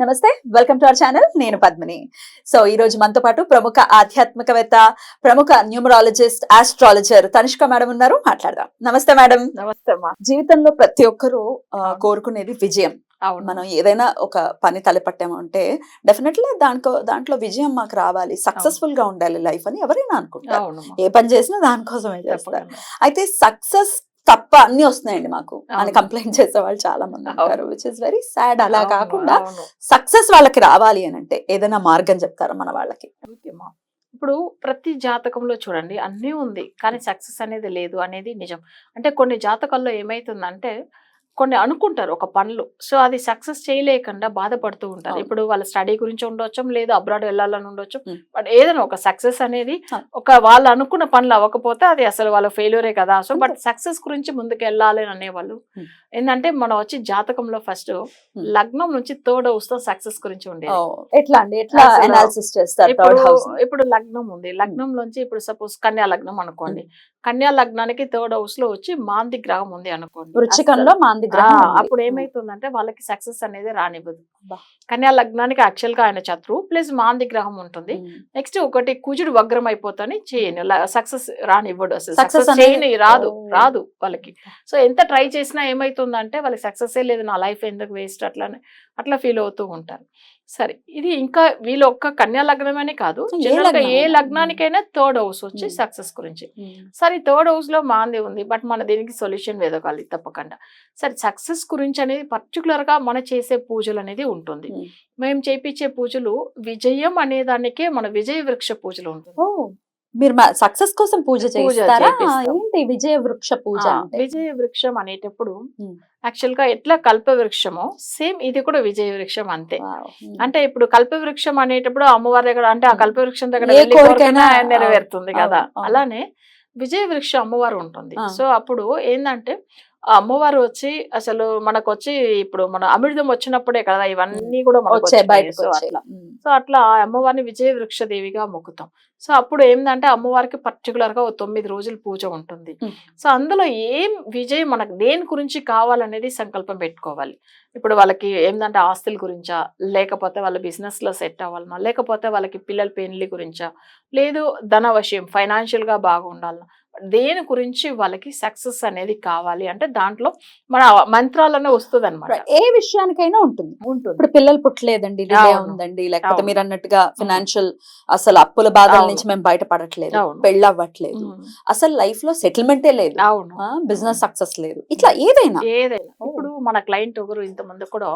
నమస్తే, welcome to our channel. నేను Padmini. So ఈ రోజు మనతో పాటు ప్రముఖ ఆధ్యాత్మికవేత్త, ప్రముఖ న్యూమరాలజిస్ట్, ఆస్ట్రాలజర్ తనిష్క మేడం ఉన్నారు. మాట్లాడదాం. నమస్తే మేడం. నమస్తే అమ్మా. జీవితంలో ప్రతి ఒక్కరూ కోరుకునేది విజయం. అవును. మనం ఏదైనా ఒక పని తలపట్టామంటే డెఫినెట్లీ దాంట్లో విజయం మాకు రావాలి, సక్సెస్ఫుల్ గా ఉండాలి లైఫ్ అని ఎవరైనా అనుకుంటారు. అవునమ్మా. ఏ పని చేసినా దానికోసమే చేస్తారు. తప్పకుండా. అయితే సక్సెస్ తప్ప అన్ని వస్తున్నాయండి మాకు అని కంప్లైంట్ చేసే వాళ్ళు చాలా మంది ఉంటారు, విచ్ ఇస్ వెరీ సాడ్. అలా అవును, కాకుండా అవును. సక్సెస్ వాళ్ళకి రావాలి అని అంటే ఏదైనా మార్గం చెప్తారా మన వాళ్ళకి? ఓకే అమ్మా. ఇప్పుడు ప్రతి జాతకంలో చూడండి అన్నీ ఉంది, కానీ సక్సెస్ అనేది లేదు అనేది నిజం. అంటే కొన్ని జాతకాల్లో ఏమైతుందంటే కొన్ని అనుకుంటారు ఒక పనులు, సో అది సక్సెస్ చేయలేకుండా బాధపడుతూ ఉంటారు. అవును. ఇప్పుడు వాళ్ళ స్టడీ గురించి ఉండొచ్చు, లేదా అబ్రాడ్ వెళ్ళాలని ఉండొచ్చు. Hmm. బట్ ఏదైనా ఒక సక్సెస్ అనేది అవును. ఒక వాళ్ళు అనుకున్న పనులు అవ్వకపోతే అది అసలు వాళ్ళ ఫెయిల్యూరే కదా. సో బట్ సక్సెస్ గురించి ముందుకు వెళ్ళాలి అని అనేవాళ్ళు. Hmm. ఏంటంటే మనం వచ్చి జాతకంలో ఫస్ట్ లగ్నం నుంచి థర్డ్ హౌస్ తో సక్సెస్ గురించి ఉండేది. ఎట్లా అండి, ఎట్లా అసలు అనాలిసిస్ చేస్తారు? ఇప్పుడు లగ్నం ఉంది, లగ్నం నుంచి ఇప్పుడు సపోజ్ కన్యా లగ్నం అనుకోండి. కన్యా లగ్నానికి థర్డ్ హౌస్ లో వచ్చి మాంది గ్రహం ఉంది అనుకోండి. వృచ్చికంలో మాంది గ్రహం ఉంది. అప్పుడు ఏమైతుందంటే వాళ్ళకి సక్సెస్ అనేది రానివ్వదు. అబ్బా. కన్యా లగ్నానికి యాక్చువల్ గా ఆయన శత్రువు ప్లస్ మాంది గ్రహం ఉంటుంది. నెక్స్ట్ ఒకటి కుజుడు వగ్రం అయిపోతాని చేయను, సక్సెస్ రానివ్వడు. అసలు Success సక్సెస్ అనేది- చేయని రాదు వాళ్ళకి. సో ఎంత ట్రై చేసినా ఏమైతుందంటే వాళ్ళకి సక్సెస్ లేదు, నా లైఫ్ ఎందుకు వేస్ట్ అట్లా ఫీల్ అవుతూ ఉంటారు. సరే, ఇది ఇంకా వీళ్ళు ఒక్క కన్యా లగ్నమనే కాదు, జనరల్ గా ఏ లగ్నానికైనా థర్డ్ హౌస్ వచ్చి సక్సెస్ గురించి. సరే, థర్డ్ హౌస్ లో మాంది ఉంది, బట్ మన దీనికి సొల్యూషన్ వెదకాలి తప్పకుండా. సరే, సక్సెస్ గురించి అనేది పర్టికులర్ గా మన చేసే పూజలు అనేది ఉంటుంది. మేము చేపించే పూజలు విజయం అనే దానికే మన విజయ వృక్ష పూజలు ఉంటుంది. మీరు సక్సెస్ కోసం పూజ చేస్తారా? చేపిస్తాం. ఏంటి విజయ వృక్ష పూజ అంటే? విజయ వృక్షం అనేటప్పుడు Hmm. యాక్చువల్ గా ఎట్లా కల్ప వృక్షమో సేమ్ ఇది కూడా విజయ వృక్షం అంతే. Wow. అంటే ఇప్పుడు కల్ప వృక్షం అనేటప్పుడు అమ్మవారి దగ్గర, అంటే ఆ కల్ప వృక్షం దగ్గర ఏ వెళ్ళి కోరికైనా కోరికైనా నెరవేరుతుంది కదా. అవును. అలానే విజయ వృక్ష అమ్మవారు ఉంటుంది. ఆ. సో అప్పుడు ఏంటంటే ఆ అమ్మవారు వచ్చి అసలు మనకు వచ్చి ఇప్పుడు మన అమృతం వచ్చినప్పుడే కదా ఇవన్నీ కూడా మనకు వచ్చే వచ్చినాయి. బయటకు సో వచ్చే. అట్లా సో అట్లా ఆ అమ్మవారిని విజయ వృక్ష దేవిగా మొక్కుతాం. సో అప్పుడు ఏంటంటే అమ్మవారికి పర్టికులర్ గా 9 రోజులు పూజ ఉంటుంది. Hmm. సో అందులో ఏం విజయం మనకు దేని గురించి కావాలనేది సంకల్పం పెట్టుకోవాలి. ఇప్పుడు వాళ్ళకి ఏంటంటే ఆస్తుల గురించా, లేకపోతే వాళ్ళ బిజినెస్ లో సెట్ అవ్వాలన్నా, లేకపోతే వాళ్ళకి పిల్లల పెళ్లి గురించా, లేదు ధన విషయం ఫైనాన్షియల్ గా బాగుండాలన్నా, దేని గురించి వాళ్ళకి సక్సెస్ అనేది కావాలి అంటే దాంట్లో మన మంత్రాలనే వస్తుంది అనమాట. ఏ విషయానికైనా ఉంటుంది. ఇప్పుడు పిల్లలు పుట్టలేదండి, డిలే అవును. ఉందండి, లేకపోతే అవును. మీరు అన్నట్టుగా ఫైనాన్షియల్ అసలు అప్పుల బాధల అవును. నుంచి మేము బయటపడట్లేదు, అవును. పెళ్ళవ్వట్లేదు, అసలు లైఫ్ లో సెటిల్మెంటే లేదు, అవును. బిజినెస్ సక్సెస్ లేదు, ఇట్లా ఏదైనా. ఇప్పుడు మన క్లయింట్ ఒకరు ఇంతమంది కూడా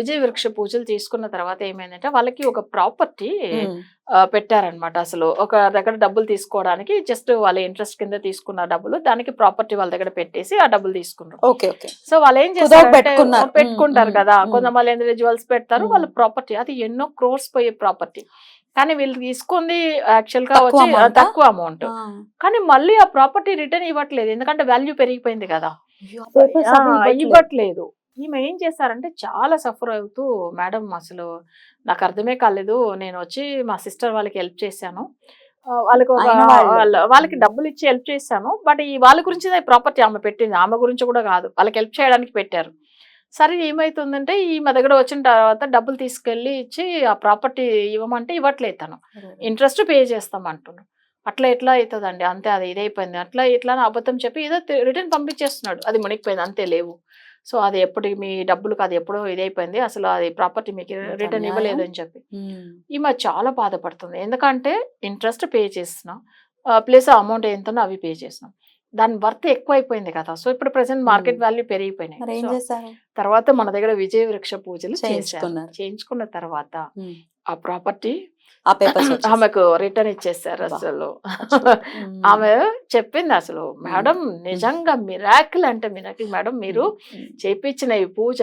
విజయ వృక్ష పూజలు తీసుకున్న తర్వాత ఏమైందంటే వాళ్ళకి ఒక ప్రాపర్టీ పెట్టారనమాట. అసలు ఒక దగ్గర డబ్బులు తీసుకోవడానికి జస్ట్ వాళ్ళ ఇంట్రెస్ట్ కింద తీసుకున్న డబ్బులు, దానికి ప్రాపర్టీ వాళ్ళ దగ్గర పెట్టేసి ఆ డబ్బులు తీసుకున్నారు. Okay okay. సో వాళ్ళు ఏం చేస్తారు పెట్టుకుంటారు కదా, మ్మ్. కొంతమంది ఇండివిజువల్స్ పెడతారు, మ్మ్. వాళ్ళ ప్రాపర్టీ అది ఎన్నో క్రోర్స్ పోయే ప్రాపర్టీ. కానీ వీళ్ళు తీసుకుంది యాక్చువల్ గా తక్కువ వచ్చి amount ఆ? తక్కువ అమౌంట్, కానీ మళ్ళీ ఆ ప్రాపర్టీ రిటర్న్ ఇవ్వట్లేదు, ఎందుకంటే వాల్యూ పెరిగిపోయింది కదా. ఇవ్వట్లేదు. ఈమె ఏం చేస్తారంటే చాలా సఫర్ అవుతూ, మేడం అసలు నాకు అర్థమే కాలేదు, నేను వచ్చి మా సిస్టర్ వాళ్ళకి హెల్ప్ చేశాను, వాళ్ళకి వాళ్ళకి డబ్బులు ఇచ్చి హెల్ప్ చేశాను, బట్ ఈ వాళ్ళ గురించి ప్రాపర్టీ ఆమె పెట్టింది, ఆమె గురించి కూడా కాదు, వాళ్ళకి హెల్ప్ చేయడానికి పెట్టారు. సరే, ఏమైతుందంటే ఈమె దగ్గర వచ్చిన తర్వాత డబ్బులు తీసుకెళ్ళి ఇచ్చి ఆ ప్రాపర్టీ ఇవ్వమంటే ఇవ్వట్లేదు, తను ఇంట్రెస్ట్ పే చేస్తామంటున్నాడు. అట్లా ఎట్లా అవుతుందండి, అంతే అది ఇదైపోయింది, అట్లా ఇట్లా అబద్ధం చెప్పి ఏదో రిటర్న్ పంపించేస్తున్నాడు, అది మునిగిపోయింది, అంతే లేవు. సో అది ఎప్పుడు మీ డబ్బులకు అది ఎప్పుడో ఇదైపోయింది, అసలు అది ప్రాపర్టీ మీకు రిటర్న్ ఇవ్వలేదు అని చెప్పి ఈమె చాలా బాధపడుతుంది. ఎందుకంటే ఇంట్రెస్ట్ పే చేస్తున్నాం, ప్లస్ అమౌంట్ ఎంతనో అవి పే చేస్తున్నాం, దాని వర్త్ ఎక్కువ అయిపోయింది కదా. సో ఇప్పుడు ప్రెసెంట్ మార్కెట్ వాల్యూ పెరిగిపోయినాయి. తర్వాత మన దగ్గర విజయ వృక్ష పూజలు చేయించుకున్న తర్వాత ఆ ప్రాపర్టీ ఆమెకు రిటర్న్ ఇచ్చేసారు. అసలు ఆమె చెప్పింది అసలు, మేడం నిజంగా మిరాకిల్ అంటే మిరాకిల్ మేడం, మీరు చేపించిన ఈ పూజ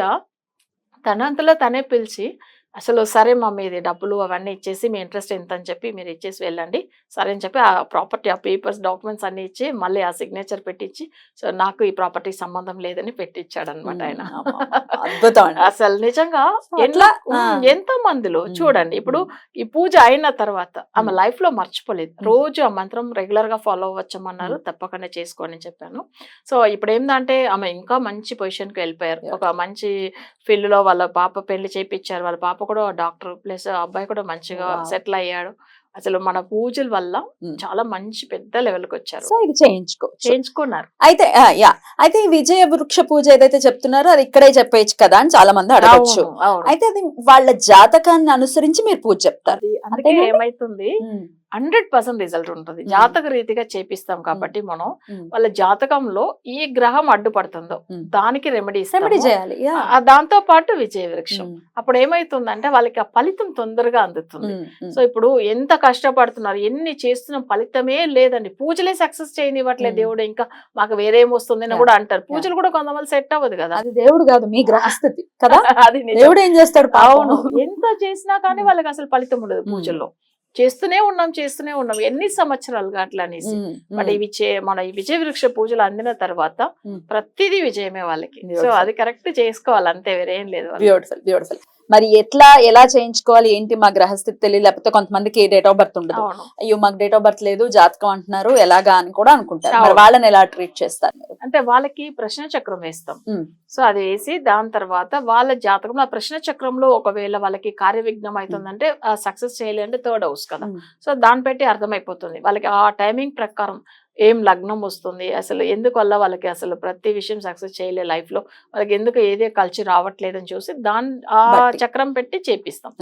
తనంతలో తనే పిలిచి అసలు సరే మా మీది డబ్బులు అవన్నీ ఇచ్చేసి మీ ఇంట్రెస్ట్ ఎంత అని చెప్పి మీరు ఇచ్చేసి వెళ్ళండి సరే అని చెప్పి ఆ ప్రాపర్టీ ఆ పేపర్స్ డాక్యుమెంట్స్ అన్ని ఇచ్చి మళ్ళీ ఆ సిగ్నేచర్ పెట్టించి సో నాకు ఈ ప్రాపర్టీ సంబంధం లేదని పెట్టించాడు అనమాట ఆయన. అసలు నిజంగా ఎంతో మందిలో చూడండి, ఇప్పుడు ఈ పూజ అయిన తర్వాత ఆమె లైఫ్ లో మర్చిపోలేదు, రోజు ఆ మంత్రం రెగ్యులర్ గా ఫాలో అవ్వచ్చమన్నారు, తప్పకుండా చేసుకోని చెప్పాను. సో ఇప్పుడు ఏంటంటే ఆమె ఇంకా మంచి పొజిషన్ కి వెళ్ళిపోయారు, ఒక మంచి ఫీల్డ్ లో వాళ్ళ పాప పెళ్లి చేయించారు, వాళ్ళ పాప కూడా డాక్టర్ ప్లస్ అబ్బాయి కూడా మంచిగా Wow. సెటిల్ అయ్యాడు. అసలు మన పూజల వల్ల Mm. చాలా మంచి పెద్ద లెవెల్కి వచ్చారు, సో ఇది చేయించుకోవచ్చు. చేయించుకున్నారు. అయితే అయితే ఈ విజయ వృక్ష పూజ ఏదైతే చెప్తున్నారో అది ఇక్కడే చెప్పేయచ్చు కదా అని చాలా మంది అడగచ్చు. అవును, అవును. అయితే అది వాళ్ళ జాతకాన్ని అనుసరించి మీరు పూజ చెప్తారు. అది అందుకే అంతేనండి? ఏమైతుంది, 100% రిజల్ట్ ఉంటుంది. Mm. జాతక రీతిగా చేపిస్తాం కాబట్టి మనం వాళ్ళ జాతకంలో ఈ గ్రహం అడ్డుపడుతుందో దానికి రెమెడీ రెమెడీ చేయాలి. దాంతో పాటు విజయ వృక్షం. అప్పుడు ఏమైతుందంటే వాళ్ళకి ఆ ఫలితం తొందరగా అందుతుంది. సో ఇప్పుడు ఎంత కష్టపడుతున్నారు, ఎన్ని చేస్తున్న ఫలితమే లేదండి. పూజలే సక్సెస్ చేయనివ్వట్లేదు దేవుడు, ఇంకా మాకు వేరేం వస్తుంది అని కూడా అంటారు. పూజలు కూడా కొంతమంది సెట్ అవ్వదు కదా, అది దేవుడు కాదు మీ గ్రహస్థితి కదా. అది నిజం. దేవుడు ఏం చేస్తాడు పాపం. అవును, ఎంత చేసినా కానీ వాళ్ళకి అసలు ఫలితం ఉండదు. పూజల్లో చేస్తూనే ఉన్నాం ఎన్ని సంవత్సరాలుగా అట్లా అనేసి. బట్ ఇవి మన ఈ విజయ వృక్ష పూజలు అందిన తర్వాత ప్రతిదీ విజయమే వాళ్ళకి. సో అది కరెక్ట్ చేసుకోవాలి, అంతే, వేరేం లేదు. Beautiful beautiful. మరి ఎలా చేయించుకోవాలి ఏంటి, మా గ్రహస్థితి తెలియదు, లేకపోతే కొంతమందికి డేట్ ఆఫ్ బర్త్ ఉండదు, అవును, అయ్యో మాకు డేట్ ఆఫ్ బర్త్ లేదు జాతకం అంటున్నారు ఎలాగా అని కూడా అనుకుంటారు. మరి అవును. వాళ్ళని ఎలా ట్రీట్ చేస్తారు మీరు? అంటే వాళ్ళకి ప్రశ్న చక్రం వేస్తాం. సో అది వేసి దాని తర్వాత వాళ్ళ జాతకంలో ఆ ప్రశ్న చక్రంలో ఒకవేళ వాళ్ళకి కార్య విఘ్నం అవుతుందంటే సక్సెస్ చేయాలి అంటే 3rd హౌస్ కదా. సో దాన్ని పెట్టి అర్థమైపోతుంది వాళ్ళకి ఆ టైమింగ్ ప్రకారం ఏం లగ్నం వస్తుంది, అసలు ఎందువల్ల వాళ్ళకి అసలు ప్రతి విషయం సక్సెస్ చేయలే లైఫ్ లో, వాళ్ళకి ఎందుకు ఏదే కలిసి రావట్లేదని చూసి ఆ చక్రం పెట్టి చేపిస్తాం.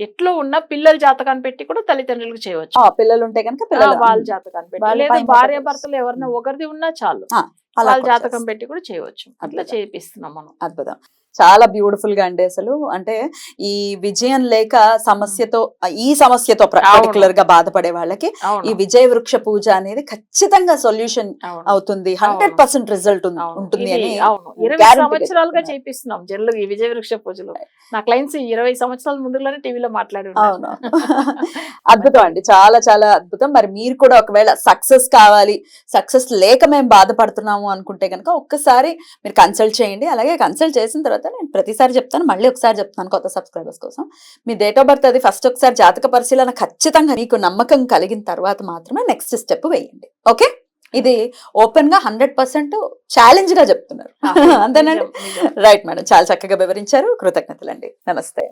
ఎట్లో ఉన్న పిల్లల జాతకాన్ని పెట్టి కూడా తల్లిదండ్రులకు చేయవచ్చు. పిల్లలు ఉంటే కనుక వాళ్ళ జాతకాన్ని పెట్టి, లేదా భార్య భర్తలు ఎవరైనా ఒకరిది ఉన్నా చాలు, వాళ్ళ జాతకం పెట్టి కూడా చేయవచ్చు. అట్లా చేపిస్తున్నాం మనం. అద్భుతం, చాలా బ్యూటిఫుల్ గా అండి. అసలు అంటే ఈ విజయం లేక ఈ సమస్యతో పర్టికులర్ గా బాధపడే వాళ్ళకి ఈ విజయ వృక్ష పూజ అనేది ఖచ్చితంగా సొల్యూషన్ అవుతుంది, 100% రిజల్ట్ ఉంటుంది అని 20 సంవత్సరాలుగా చేపిస్తున్నాం జనరల్ ఈ విజయ వృక్ష పూజలు. నా క్లయింట్స్ 20 సంవత్సరాల ముందులోనే టీవీలో మాట్లాడి అవును. అద్భుతం అండి, చాలా చాలా అద్భుతం. మరి మీరు కూడా ఒకవేళ సక్సెస్ కావాలి, సక్సెస్ లేక మేము బాధపడుతున్నాము అనుకుంటే కనుక ఒక్కసారి మీరు కన్సల్ట్ చేయండి. అలాగే కన్సల్ట్ చేసిన తర్వాత నేను ప్రతిసారి చెప్తాను, మళ్ళీ ఒకసారి చెప్తాను కొత్త సబ్స్క్రైబర్స్ కోసం, మీ డేట్ ఆఫ్ బర్త్ అది ఫస్ట్ ఒకసారి జాతక పరిశీలన ఖచ్చితంగా మీకు నమ్మకం కలిగిన తర్వాత మాత్రమే నెక్స్ట్ స్టెప్ వేయండి. ఓకే, ఇది ఓపెన్ గా 100% ఛాలెంజ్ గా చెప్తున్నారు. అంతేనండి? రైట్ మేడం, చాలా చక్కగా వివరించారు, కృతజ్ఞతలండి. నమస్తే.